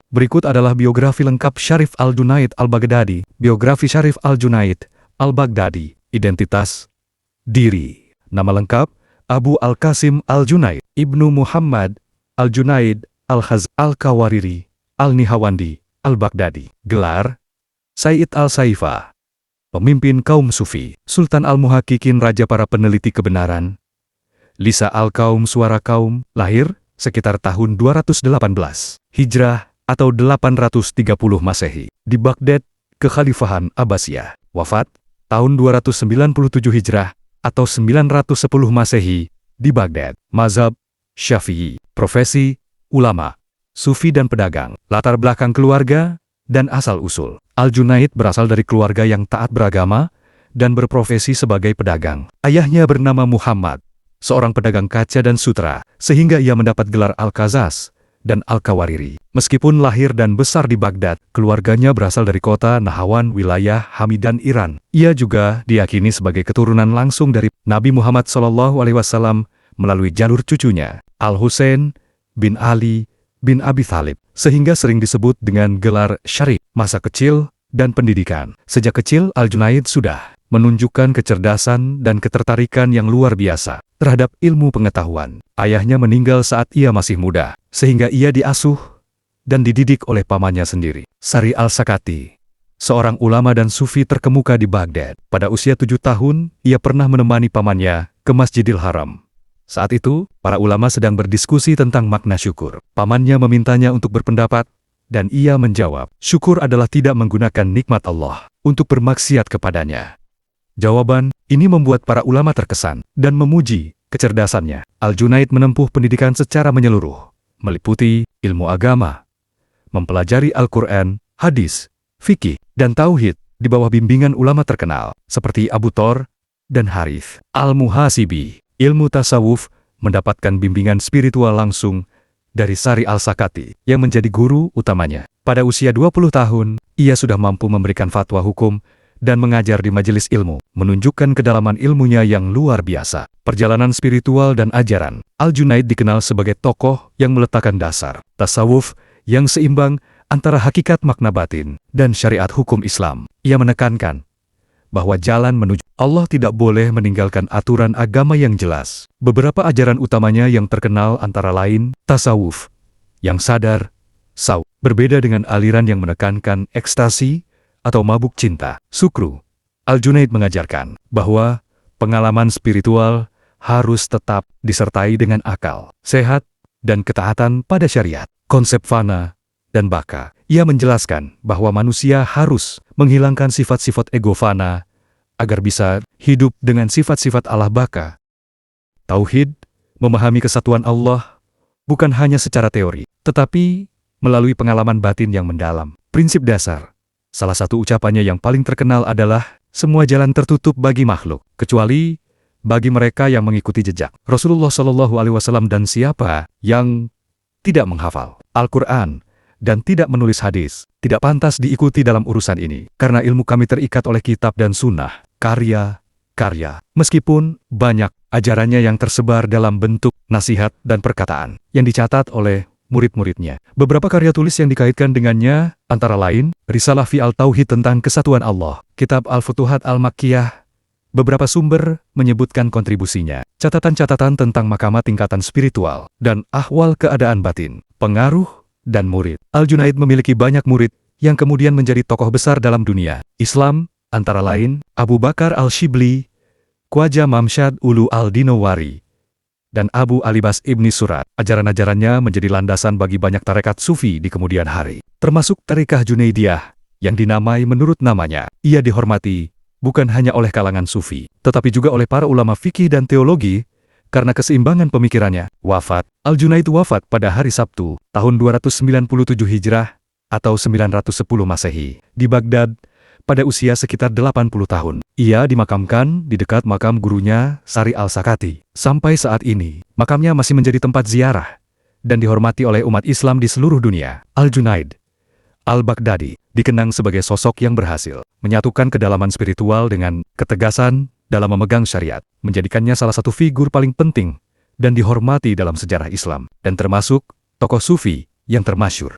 Berikut adalah biografi lengkap Syarif Al-Junaid Al-Baghdadi. Biografi Syarif Al-Junaid Al-Baghdadi. Identitas, diri. Nama lengkap, Abu Al-Qasim Al-Junaid, Ibnu Muhammad Al-Junaid Al-Khaz Al-Kawariri Al-Nihawandi Al-Baghdadi. Gelar, Sayyid Al-Saifah. Pemimpin kaum Sufi, Sultan Al-Muhaqqiqin, Raja para peneliti kebenaran. Lisa Al-Qaum, suara kaum, lahir sekitar tahun 218 Hijrah atau 830 Masehi di Baghdad, Kekhalifahan Abbasiyah. Wafat tahun 297 Hijrah atau 910 Masehi di Baghdad. Mazhab Syafi'i. Profesi ulama, sufi dan pedagang. Latar belakang keluarga dan asal-usul. Al-Junaid berasal dari keluarga yang taat beragama dan berprofesi sebagai pedagang. Ayahnya bernama Muhammad, seorang pedagang kaca dan sutra, sehingga ia mendapat gelar Al-Qazaz dan Al-Kawariri. Meskipun lahir dan besar di Baghdad, keluarganya berasal dari kota Nahawan, wilayah Hamidan, Iran. Ia juga diyakini sebagai keturunan langsung dari Nabi Muhammad SAW melalui jalur cucunya, Al-Husain bin Ali bin Abi Thalib, sehingga sering disebut dengan gelar Syarif. Masa kecil dan pendidikan. Sejak kecil, Al-Junaid sudah menunjukkan kecerdasan dan ketertarikan yang luar biasa terhadap ilmu pengetahuan. Ayahnya meninggal saat ia masih muda, sehingga ia diasuh dan dididik oleh pamannya sendiri, Sari Al-Sakati, seorang ulama dan sufi terkemuka di Baghdad. Pada usia 7 tahun, ia pernah menemani pamannya ke Masjidil Haram. Saat itu, para ulama sedang berdiskusi tentang makna syukur. Pamannya memintanya untuk berpendapat, dan ia menjawab, syukur adalah tidak menggunakan nikmat Allah untuk bermaksiat kepadanya. Jawaban ini membuat para ulama terkesan dan memuji kecerdasannya. Al-Junaid menempuh pendidikan secara menyeluruh, meliputi ilmu agama, mempelajari Al-Quran, hadis, fikih, dan tauhid di bawah bimbingan ulama terkenal seperti Abu Thor dan Harith Al-Muhasibi. Ilmu tasawuf mendapatkan bimbingan spiritual langsung dari Sari Al-Sakati yang menjadi guru utamanya. Pada usia 20 tahun, ia sudah mampu memberikan fatwa hukum dan mengajar di majelis ilmu, menunjukkan kedalaman ilmunya yang luar biasa. Perjalanan spiritual dan ajaran. Al-Junaid dikenal sebagai tokoh yang meletakkan dasar tasawuf yang seimbang antara hakikat makna batin dan syariat hukum Islam. Ia menekankan bahwa jalan menuju Allah tidak boleh meninggalkan aturan agama yang jelas. Beberapa ajaran utamanya yang terkenal antara lain tasawuf yang sadar, berbeda dengan aliran yang menekankan ekstasi atau mabuk cinta, sukru. Al-Junaid mengajarkan bahwa pengalaman spiritual harus tetap disertai dengan akal sehat dan ketaatan pada syariat. Konsep fana dan baka. Ia menjelaskan bahwa manusia harus menghilangkan sifat-sifat ego fana agar bisa hidup dengan sifat-sifat Allah baka. Tauhid, memahami kesatuan Allah, bukan hanya secara teori, tetapi melalui pengalaman batin yang mendalam. Prinsip dasar. Salah satu ucapannya yang paling terkenal adalah, semua jalan tertutup bagi makhluk, kecuali bagi mereka yang mengikuti jejak Rasulullah SAW, dan siapa yang tidak menghafal Al-Quran dan tidak menulis hadis, tidak pantas diikuti dalam urusan ini. Karena ilmu kami terikat oleh kitab dan sunnah, karya. Meskipun banyak ajarannya yang tersebar dalam bentuk nasihat dan perkataan yang dicatat oleh murid-muridnya. Beberapa karya tulis yang dikaitkan dengannya, antara lain, Risalah fi Al-Tauhid tentang kesatuan Allah, Kitab Al-Futuhat Al-Makkiyah. Beberapa sumber menyebutkan kontribusinya, catatan-catatan tentang makamat tingkatan spiritual, dan ahwal keadaan batin, pengaruh, dan murid. Al-Junaid memiliki banyak murid yang kemudian menjadi tokoh besar dalam dunia Islam, antara lain Abu Bakar Al-Shibli, Khwaja Mamshad Ulu Al-Dinawari, dan Abu Alibas Ibni Surat. Ajaran-ajarannya menjadi landasan bagi banyak tarekat sufi di kemudian hari, termasuk Tarekah Junaidiyah yang dinamai menurut namanya. Ia dihormati bukan hanya oleh kalangan sufi, tetapi juga oleh para ulama fikih dan teologi karena keseimbangan pemikirannya. Wafat. Al-Junaid wafat pada hari Sabtu, tahun 297 Hijrah atau 910 Masehi, di Baghdad, pada usia sekitar 80 tahun. Ia dimakamkan di dekat makam gurunya, Sari Al-Sakati. Sampai saat ini, makamnya masih menjadi tempat ziarah dan dihormati oleh umat Islam di seluruh dunia. Al-Junaid Al-Baghdadi dikenang sebagai sosok yang berhasil menyatukan kedalaman spiritual dengan ketegasan dalam memegang syariat, menjadikannya salah satu figur paling penting dan dihormati dalam sejarah Islam, dan termasuk tokoh sufi yang termasyhur.